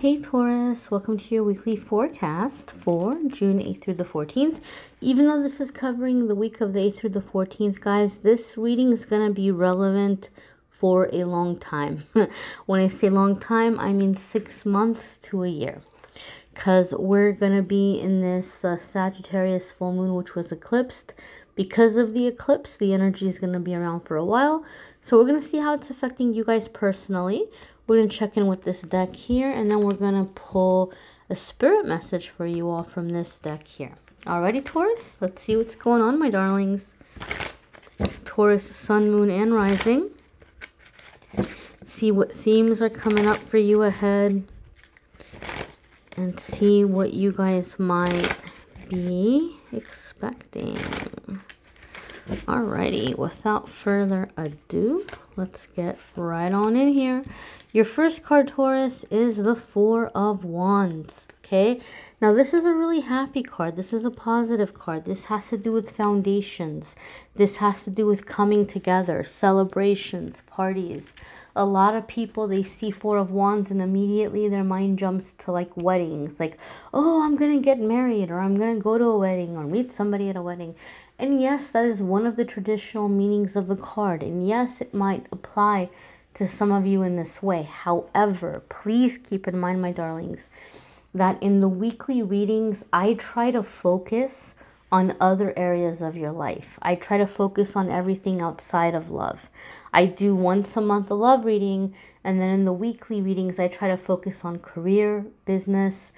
Hey Taurus, welcome to your weekly forecast for June 8th through the 14th. Even though this is covering the week of the 8th through the 14th, guys, this reading is going to be relevant for a long time. When I say long time, I mean 6 months to a year. Because we're going to be in this Sagittarius full moon, which was eclipsed. Because of the eclipse, the energy is going to be around for a while. So we're going to see how it's affecting you guys personally. We're going to check in with this deck here, and then we're going to pull a spirit message for you all from this deck here. Alrighty, Taurus, let's see what's going on, my darlings. Taurus, sun, moon, and rising. See what themes are coming up for you ahead. And see what you guys might be expecting. Alrighty, without further ado, let's get right on in here. Your first card, Taurus, is the Four of Wands. Okay, now this is a really happy card. This is a positive card. This has to do with foundations. This has to do with coming together, celebrations, parties. A lot of people, they see Four of Wands and immediately their mind jumps to like weddings. Like, oh, I'm going to get married, or I'm going to go to a wedding or meet somebody at a wedding. And yes, that is one of the traditional meanings of the card. And yes, it might apply to some of you in this way. However, please keep in mind, my darlings, that in the weekly readings, I try to focus on other areas of your life. I try to focus on everything outside of love. I do once a month a love reading, and then in the weekly readings, I try to focus on career, business,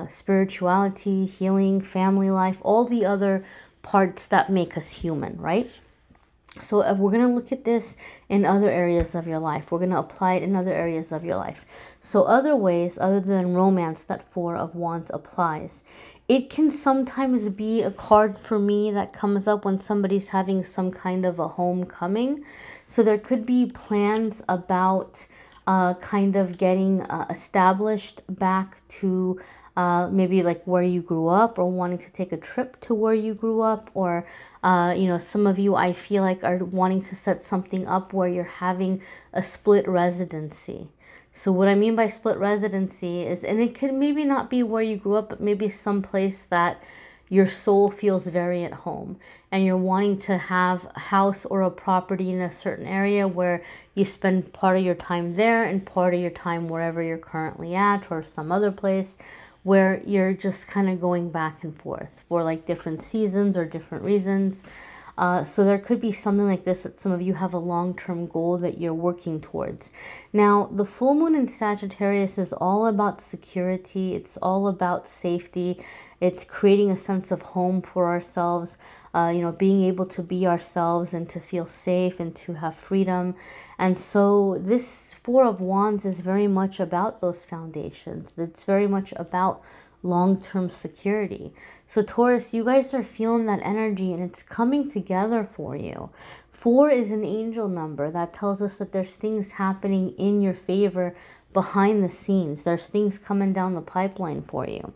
spirituality, healing, family life, all the other parts that make us human, right? So we're going to look at this in other areas of your life. We're going to apply it in other areas of your life. So other ways, other than romance, that Four of Wands applies. It can sometimes be a card for me that comes up when somebody's having some kind of a homecoming. So there could be plans about kind of getting established back to maybe like where you grew up, or wanting to take a trip to where you grew up, or you know, some of you, I feel like, are wanting to set something up where you're having a split residency. So what I mean by split residency is, and it could maybe not be where you grew up, but maybe some place that your soul feels very at home, and you're wanting to have a house or a property in a certain area where you spend part of your time there and part of your time wherever you're currently at, or some other place where you're just kind of going back and forth for like different seasons or different reasons. So there could be something like this, that some of you have a long-term goal that you're working towards. Now, the full moon in Sagittarius is all about security. It's all about safety. It's creating a sense of home for ourselves, you know, being able to be ourselves and to feel safe and to have freedom. And so this Four of Wands is very much about those foundations. It's very much about long-term security. So Taurus, you guys are feeling that energy, and it's coming together for you. 4 is an angel number that tells us that there's things happening in your favor behind the scenes. There's things coming down the pipeline for you.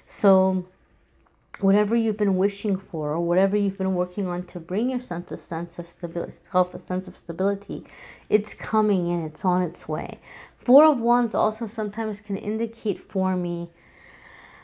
So whatever you've been wishing for, or whatever you've been working on to bring your sense of stability, it's coming in, it's on its way. 4 of Wands also sometimes can indicate for me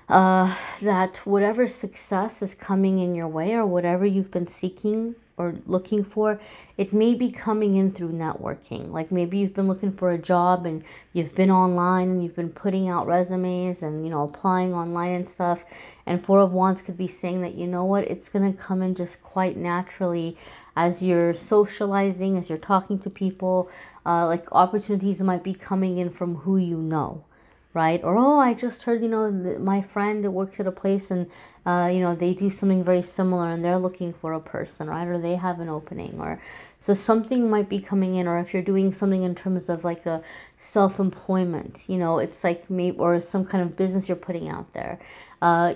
that whatever success is coming in your way, or whatever you've been seeking or looking for, it may be coming in through networking. Like maybe you've been looking for a job and you've been online and you've been putting out resumes and, you know, applying online and stuff. And 4 of Wands could be saying that, you know what, it's going to come in just quite naturally as you're socializing, as you're talking to people. Like opportunities might be coming in from who you know. Right? Or, oh, I just heard, you know, my friend that works at a place, and, you know, they do something very similar and they're looking for a person, right? Or they have an opening, or so something might be coming in. Or if you're doing something in terms of like a self-employment, you know, it's like maybe, or some kind of business you're putting out there,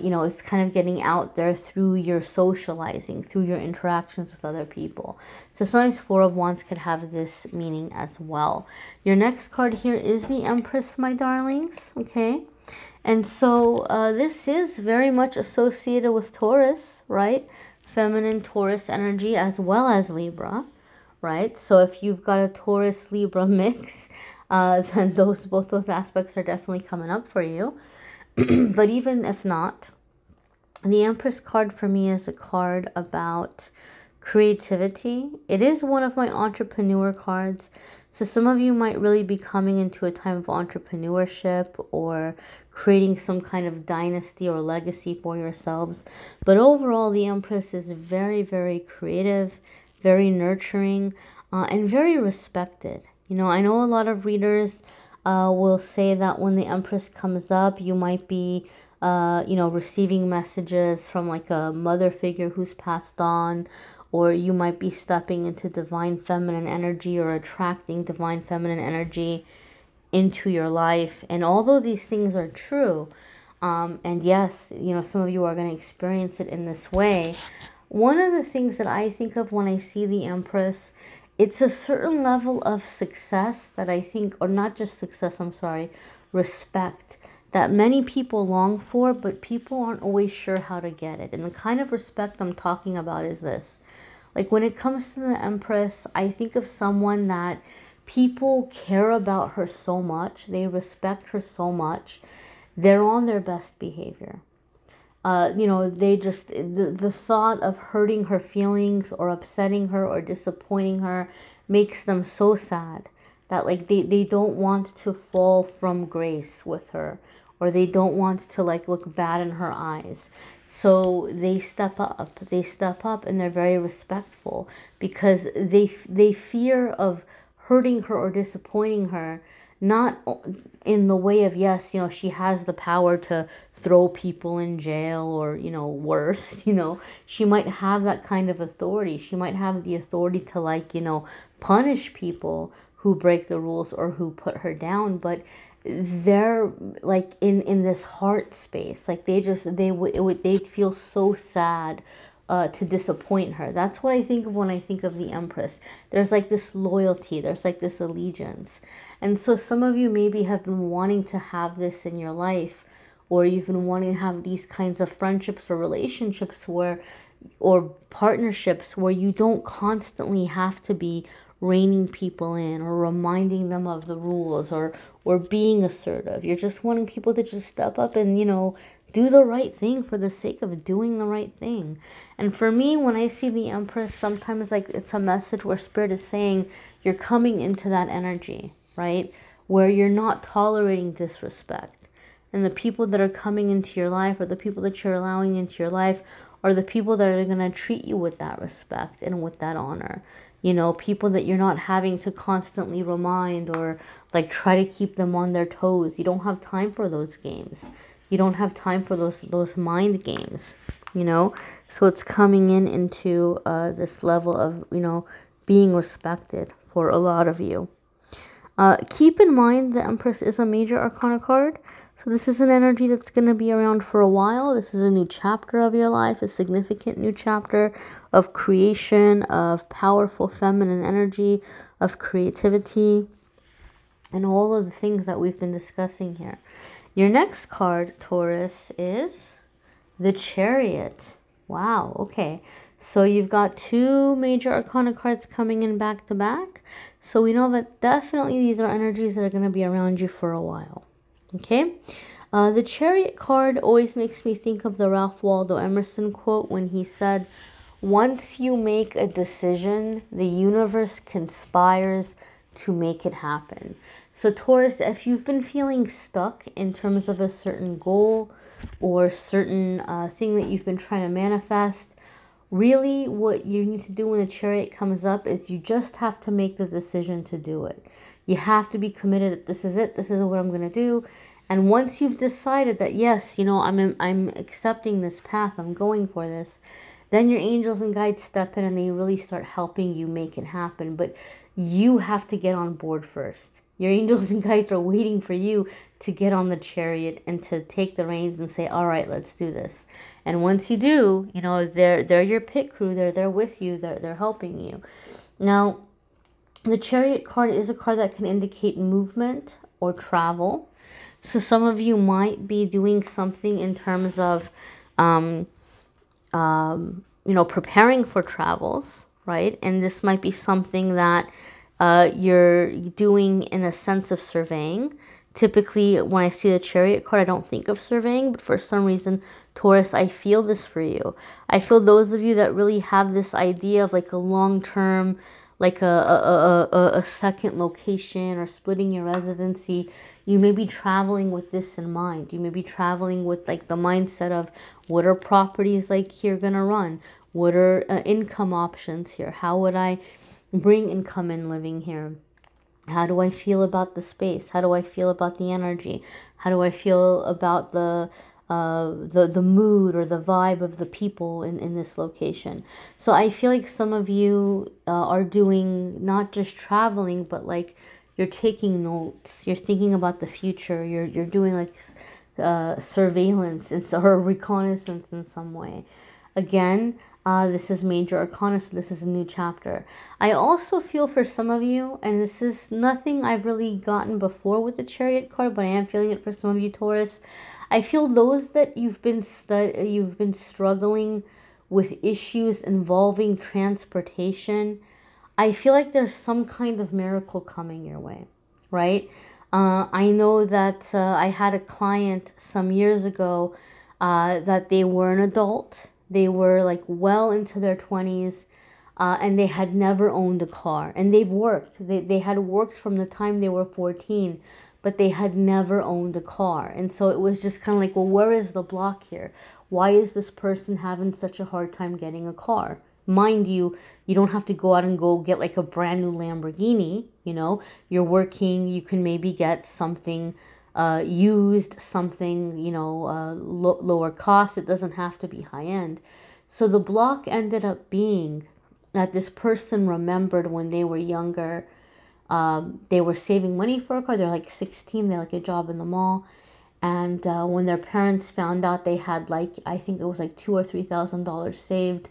you know, it's kind of getting out there through your socializing, through your interactions with other people. So sometimes 4 of Wands could have this meaning as well. Your next card here is the Empress, my darlings. Okay. And so this is very much associated with Taurus, right? Feminine Taurus energy, as well as Libra, right? So if you've got a Taurus Libra mix, then both those aspects are definitely coming up for you. But even if not, the Empress card for me is a card about creativity. It is one of my entrepreneur cards. So some of you might really be coming into a time of entrepreneurship or creating some kind of dynasty or legacy for yourselves. But overall, the Empress is very, very creative, very nurturing, and very respected. You know, I know a lot of readers will say that when the Empress comes up, you might be you know, receiving messages from like a mother figure who's passed on, or you might be stepping into divine feminine energy or attracting divine feminine energy into your life. And although these things are true, and yes, you know, some of you are going to experience it in this way, one of the things that I think of when I see the Empress, it's a certain level of success that I think, or not just success, I'm sorry, respect, that many people long for, but people aren't always sure how to get it. And the kind of respect I'm talking about is this. Like when it comes to the Empress, I think of someone that people care about her so much, they respect her so much, they're on their best behavior. You know, they just, the thought of hurting her feelings or upsetting her or disappointing her makes them so sad that like they don't want to fall from grace with her, or they don't want to like look bad in her eyes. So they step up and they're very respectful because they fear of hurting her or disappointing her, not in the way of, yes, you know, she has the power to throw people in jail or, you know, worse, you know, she might have that kind of authority. She might have the authority to like, you know, punish people who break the rules or who put her down, but they're like in this heart space, like they'd feel so sad to disappoint her. That's what I think of when I think of the Empress. There's like this loyalty, there's like this allegiance. And so some of you maybe have been wanting to have this in your life, or you've been wanting to have these kinds of friendships or relationships where, or partnerships where you don't constantly have to be reining people in or reminding them of the rules or being assertive. You're just wanting people to just step up and, you know, do the right thing for the sake of doing the right thing. And for me, when I see the Empress, sometimes like it's a message where Spirit is saying you're coming into that energy, right? Where you're not tolerating disrespect. And the people that are coming into your life, or the people that you're allowing into your life, are the people that are going to treat you with that respect and with that honor. You know, people that you're not having to constantly remind or like try to keep them on their toes. You don't have time for those games. You don't have time for those mind games, you know. So it's coming into this level of, you know, being respected for a lot of you. Keep in mind the Empress is a major arcana card. So this is an energy that's going to be around for a while. This is a new chapter of your life, a significant new chapter of creation, of powerful feminine energy, of creativity, and all of the things that we've been discussing here. Your next card, Taurus, is the Chariot. Wow, okay. So you've got two major arcana cards coming in back to back. So we know that definitely these are energies that are going to be around you for a while. Okay, the Chariot card always makes me think of the Ralph Waldo Emerson quote when he said, "Once you make a decision, the universe conspires to make it happen." So Taurus, if you've been feeling stuck in terms of a certain goal or certain thing that you've been trying to manifest, really what you need to do when the Chariot comes up is you just have to make the decision to do it. You have to be committed that this is it, this is what I'm going to do. And once you've decided that, yes, you know, I'm accepting this path, I'm going for this, then your angels and guides step in and they really start helping you make it happen. But you have to get on board first. Your angels and guides are waiting for you to get on the Chariot and to take the reins and say, all right, let's do this. And once you do, you know, they're your pit crew, they're there with you, they're helping you. Now, the Chariot card is a card that can indicate movement or travel. So some of you might be doing something in terms of, you know, preparing for travels, right? And this might be something that you're doing in a sense of surveying. Typically, when I see the Chariot card, I don't think of surveying, but for some reason, Taurus, I feel this for you. I feel those of you that really have this idea of like a long-term, like a second location or splitting your residency, you may be traveling with this in mind. You may be traveling with like the mindset of what are properties like here gonna run? What are income options here? How would I bring income in living here? How do I feel about the space? How do I feel about the energy? How do I feel about the mood or the vibe of the people in this location? So I feel like some of you are doing not just traveling, but like you're taking notes. You're thinking about the future. You're doing like surveillance or reconnaissance in some way. Again, this is major arcana, so this is a new chapter. I also feel for some of you, and this is nothing I've really gotten before with the Chariot card, but I am feeling it for some of you, Taurus. I feel those that you've been struggling with issues involving transportation. I feel like there's some kind of miracle coming your way, right? I know that I had a client some years ago that they were an adult. They were like well into their 20s and they had never owned a car. And they've worked. They had worked from the time they were 14, but they had never owned a car. And so it was just kind of like, well, where is the block here? Why is this person having such a hard time getting a car? Mind you, you don't have to go out and go get like a brand new Lamborghini, you know. You're working, you can maybe get something used, something, you know, lower cost. It doesn't have to be high end. So the block ended up being that this person remembered when they were younger, they were saving money for a car. They're like 16, they had like a job in the mall. And when their parents found out they had like, I think it was like $2,000 or $3,000 saved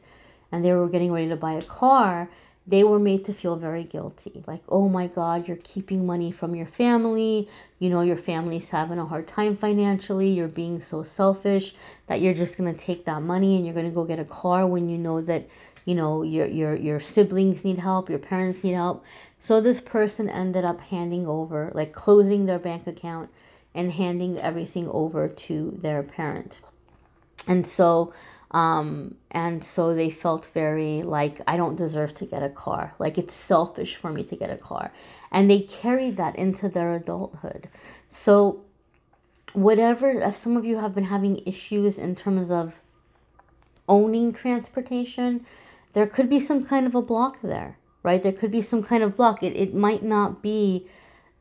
and they were getting ready to buy a car, they were made to feel very guilty. Like, oh my God, you're keeping money from your family. You know, your family's having a hard time financially. You're being so selfish that you're just going to take that money and you're going to go get a car when you know that, you know, your siblings need help, your parents need help. So this person ended up handing over, like closing their bank account and handing everything over to their parent. And so they felt very like, I don't deserve to get a car. Like, it's selfish for me to get a car. And they carried that into their adulthood. So whatever, if some of you have been having issues in terms of owning transportation, there could be some kind of a block there, right? There could be some kind of block. It might not be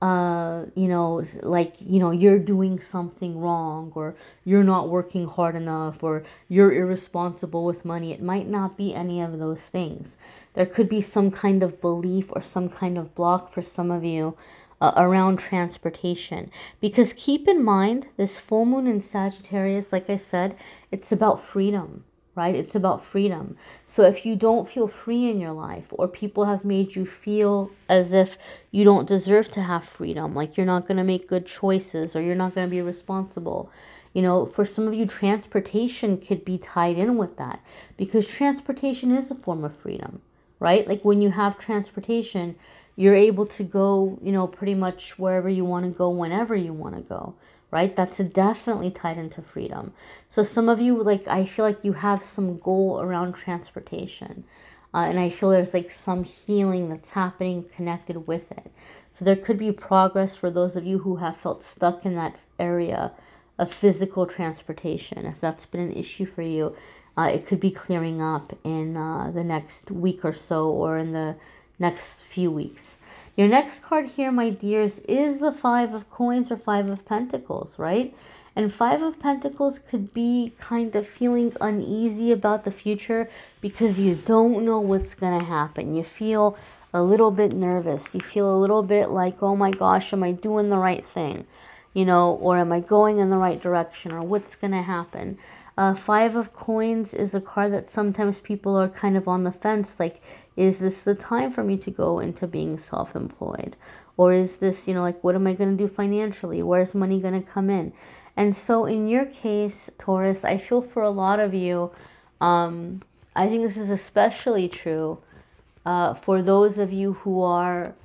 you know, like, you know, you're doing something wrong, or you're not working hard enough, or you're irresponsible with money. It might not be any of those things. There could be some kind of belief or some kind of block for some of you around transportation. Because keep in mind, this full moon in Sagittarius, like I said, it's about freedom. Right? It's about freedom. So if you don't feel free in your life, or people have made you feel as if you don't deserve to have freedom, like you're not going to make good choices, or you're not going to be responsible, you know, for some of you, transportation could be tied in with that, because transportation is a form of freedom, right? Like when you have transportation, you're able to go, you know, pretty much wherever you want to go, whenever you want to go. Right? That's definitely tied into freedom. So some of you, like, I feel like you have some goal around transportation. And I feel there's like some healing that's happening connected with it. So there could be progress for those of you who have felt stuck in that area of physical transportation. If that's been an issue for you, it could be clearing up in the next week or so, or in the next few weeks. Your next card here, my dears, is the Five of Coins or Five of Pentacles, right? And Five of Pentacles could be kind of feeling uneasy about the future because you don't know what's going to happen. You feel a little bit nervous. You feel a little bit like, oh my gosh, am I doing the right thing? You know, or am I going in the right direction? Or what's going to happen? Five of Coins is a card that sometimes people are kind of on the fence, like, is this the time for me to go into being self-employed? Or is this, you know, like, what am I going to do financially? Where's money going to come in? And so in your case, Taurus, I feel for a lot of you, I think this is especially true For those of you who are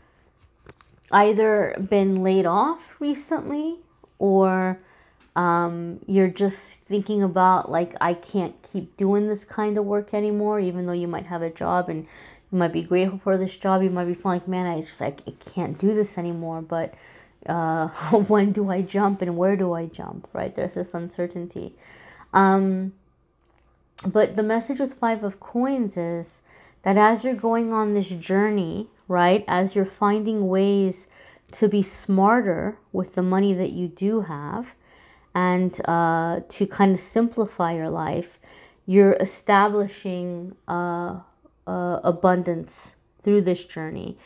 either been laid off recently, or you're just thinking about like, I can't keep doing this kind of work anymore, even though you might have a job and you might be grateful for this job. You might be feeling like, man, I can't do this anymore. But when do I jump and where do I jump, right? There's this uncertainty. But the message with Five of Coins is that as you're going on this journey, right, as you're finding ways to be smarter with the money that you do have, and to kind of simplify your life, you're establishing abundance through this journey.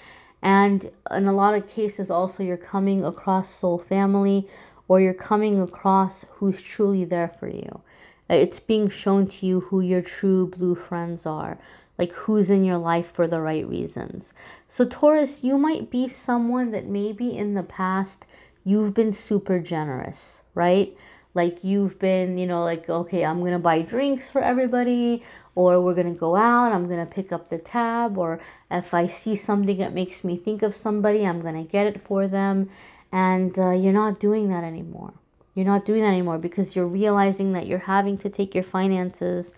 And in a lot of cases also, you're coming across soul family, or you're coming across who's truly there for you. It's being shown to you who your true blue friends are, like who's in your life for the right reasons. So Taurus, you might be someone that maybe in the past you've been super generous, right? Like you've been, you know, like, okay, I'm going to buy drinks for everybody, or we're going to go out, I'm going to pick up the tab, or if I see something that makes me think of somebody, I'm going to get it for them. And you're not doing that anymore. You're not doing that anymore because you're realizing that you're having to take your finances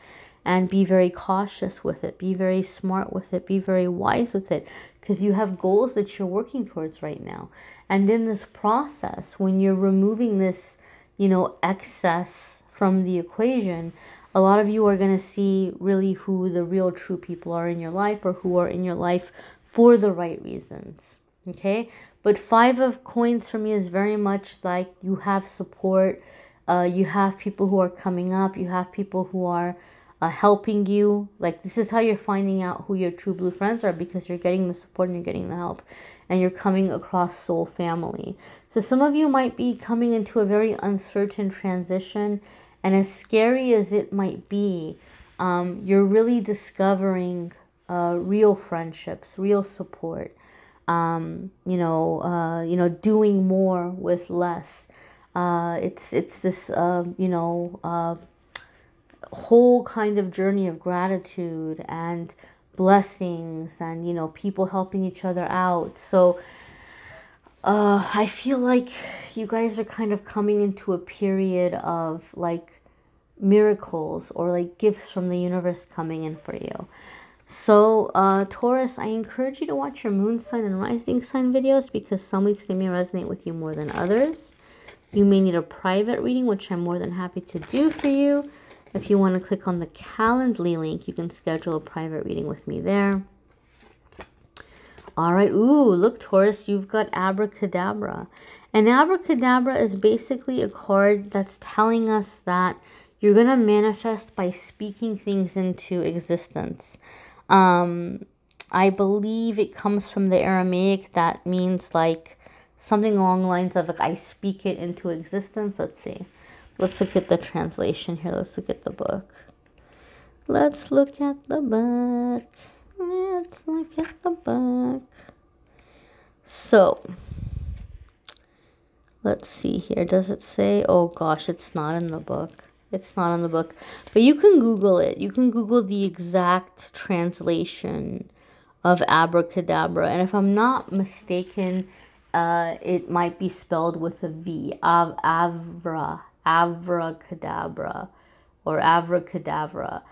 and be very cautious with it, be very smart with it, be very wise with it, because you have goals that you're working towards right now. And in this process, when you're removing this, you know, excess from the equation, a lot of you are going to see really who the real true people are in your life, or who are in your life for the right reasons. Okay? But Five of Coins for me is very much like you have support. You have people who are coming up. You have people who are helping you. Like, this is how you're finding out who your true blue friends are, because you're getting the support and you're getting the help, and you're coming across soul family. So some of you might be coming into a very uncertain transition, and as scary as it might be, you're really discovering real friendships, real support. You know, doing more with less. It's this, you know, whole kind of journey of gratitude and blessings, and, you know, people helping each other out. So I feel like you guys are kind of coming into a period of like miracles, or like gifts from the universe coming in for you. So Taurus, I encourage you to watch your moon sign and rising sign videos, because some weeks they may resonate with you more than others. You may need a private reading, which I'm more than happy to do for you. If you want to click on the Calendly link, you can schedule a private reading with me there. All right. Ooh, look, Taurus, you've got Abracadabra. And Abracadabra is basically a card that's telling us that you're going to manifest by speaking things into existence. I believe it comes from the Aramaic that means like something along the lines of like, I speak it into existence. Let's see. Let's look at the translation here. Let's look at the book. Let's look at the book. Let's look at the book. So, let's see here. Does it say? Oh gosh, it's not in the book. It's not in the book. But you can Google it. You can Google the exact translation of abracadabra. And if I'm not mistaken, it might be spelled with a V. Abracadabra, or abracadabra,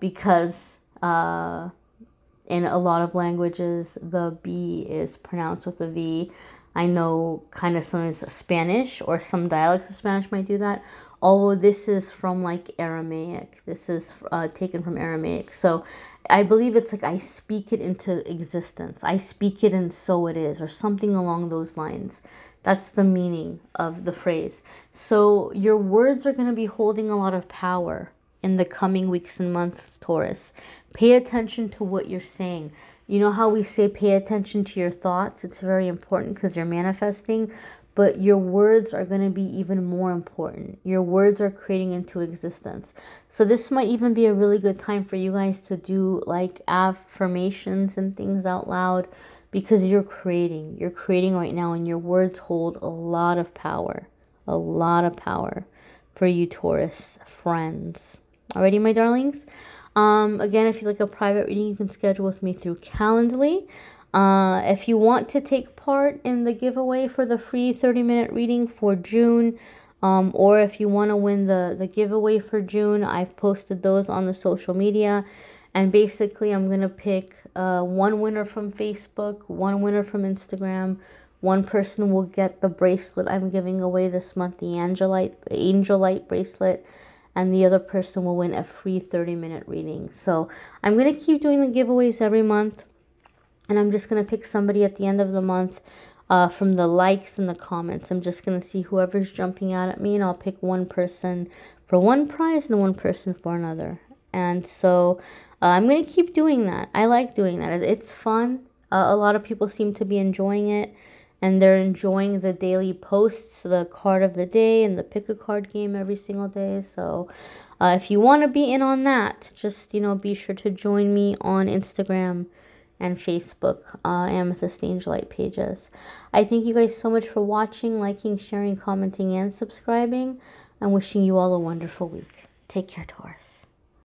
because in a lot of languages the B is pronounced with a V. I know kind of sometimes Spanish, or some dialects of Spanish might do that, although this is from like Aramaic. This is taken from Aramaic. So I believe it's like, I speak it into existence. I speak it and so it is, or something along those lines. That's the meaning of the phrase. So your words are going to be holding a lot of power in the coming weeks and months, Taurus. Pay attention to what you're saying. You know how we say pay attention to your thoughts? It's very important because you're manifesting, but your words are going to be even more important. Your words are creating into existence. So this might even be a really good time for you guys to do like affirmations and things out loud, because you're creating right now, and your words hold a lot of power for you Taurus friends. Alrighty, my darlings. Again, if you like a private reading, you can schedule with me through Calendly. If you want to take part in the giveaway for the free 30-minute reading for June, or if you want to win the giveaway for June, I've posted those on the social media. And basically, I'm going to pick one winner from Facebook, one winner from Instagram. One person will get the bracelet I'm giving away this month, the Angel Light bracelet. And the other person will win a free 30-minute reading. So I'm going to keep doing the giveaways every month. And I'm just going to pick somebody at the end of the month from the likes and the comments. I'm just going to see whoever's jumping out at me, and I'll pick one person for one prize and one person for another. And so I'm going to keep doing that. I like doing that. It's fun. A lot of people seem to be enjoying it. And they're enjoying the daily posts, the card of the day, and the pick a card game every single day. So if you want to be in on that, just, be sure to join me on Instagram and Facebook, Amethyst Angellight pages. I thank you guys so much for watching, liking, sharing, commenting, and subscribing. I'm wishing you all a wonderful week. Take care, Taurus.